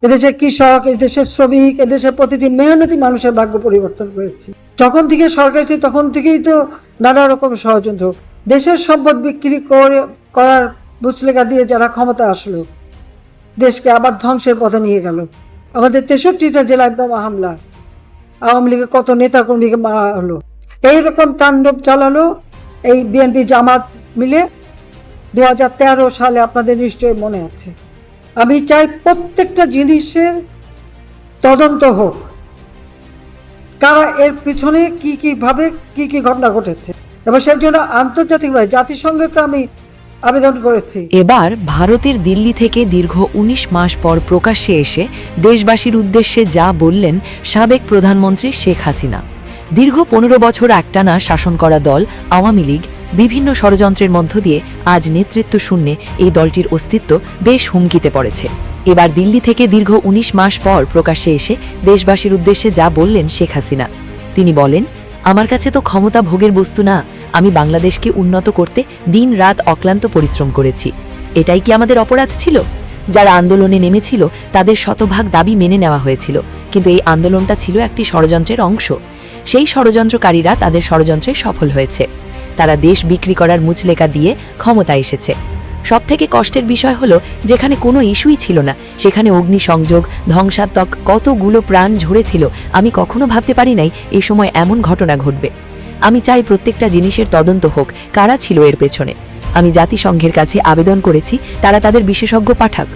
এদেশের কৃষক, এদেশের শ্রমিক, এদেশের প্রতিটি মেহনতি মানুষের ভাগ্য পরিবর্তন করেছি। যখন থেকে সরকার ছিল তখন থেকেই তো নানা রকম ষড়যন্ত্র, দেশের সম্পদ বিক্রি করার বুচলেখা দিয়ে যারা ক্ষমতা আসলো, দেশকে আবার ধ্বংসের পথে নিয়ে গেল। আমাদের 63টা জেলায় বোমা হামলা, আওয়ামী লীগের কত নেতাকর্মীকে মারা হলো। এইরকম তাণ্ডব চালালো এই বিএনপি জামাত মিলে 2013 সালে, আপনাদের নিশ্চয়ই মনে আছে। আমি চাই প্রত্যেকটা জিনিসের তদন্ত হোক, কারা এর পিছনে কিভাবে কি ঘটনা ঘটেছে, এবং সেই জন্য আন্তর্জাতিকভাবে জাতিসংঘকে আমি আবেদন করেছি। এবার ভারতের দিল্লি থেকে দীর্ঘ 19 মাস পর প্রকাশ্যে এসে দেশবাসীর উদ্দেশ্যে যা বললেন সাবেক প্রধানমন্ত্রী শেখ হাসিনা। দীর্ঘ 15 বছর একটানা শাসন করা দল আওয়ামী লীগ বিভিন্ন ষড়যন্ত্রের মধ্য দিয়ে আজ নেতৃত্ব শূন্যে এই দলটির অস্তিত্ব বেশ হুমকিতে পড়েছে। এবার দিল্লি থেকে দীর্ঘ 19 মাস পর প্রকাশ্যে এসে দেশবাসীর উদ্দেশ্যে যা বললেন শেখ হাসিনা। তিনি বলেন, আমার কাছে তো ক্ষমতা ভোগের বস্তু না, আমি বাংলাদেশকে উন্নত করতে দিন রাত অক্লান্ত পরিশ্রম করেছি। এটাই কি আমাদের অপরাধ ছিল? যারা আন্দোলনে নেমেছিল তাদের শতভাগ দাবি মেনে নেওয়া হয়েছিল, কিন্তু এই আন্দোলনটা ছিল একটি ষড়যন্ত্রের অংশ। সেই ষড়যন্ত্রকারীরা তাদের ষড়যন্ত্রে সফল হয়েছে। তারা দেশ বিক্রি করার মুচলেকা দিয়ে ক্ষমতা এসেছে। সবথেকে কষ্টের বিষয় হলো, যেখানে কোনো ইস্যুই ছিল না সেখানে অগ্নিসংযোগ, ধ্বংসাত্মক কতগুলো প্রাণ ঝরেছিল। আমি কখনো ভাবতে পারি নাই এই সময় এমন ঘটনা ঘটবে। আমি চাই প্রত্যেকটা জিনিসের তদন্ত হোক, কারা ছিল এর পেছনে। আমি জাতিসংঘের কাছে আবেদন করেছি, তারা তাদের বিশেষজ্ঞ পাঠাক।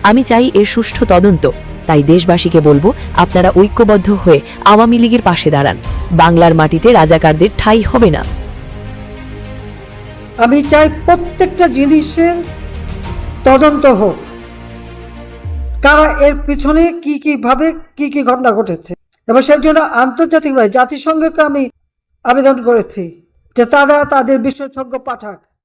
আমি চাই এর সুষ্ঠু তদন্ত। তাই দেশবাসীকে বলবো, আপনারা ঐক্যবদ্ধ হয়ে আওয়ামী লীগের পাশে দাঁড়ান। বাংলার মাটিতে রাজাকারদের ঠাঁই হবে না। আমি চাই প্রত্যেকটা জিনিসের তদন্ত হোক, কারা এর পিছনে কিভাবে কি ঘটনা ঘটেছে, এবং সেই জন্য আন্তর্জাতিকভাবে জাতিসংঘকে আমি আবেদন করেছি যে তারা তাদের বিশেষজ্ঞ পাঠাক।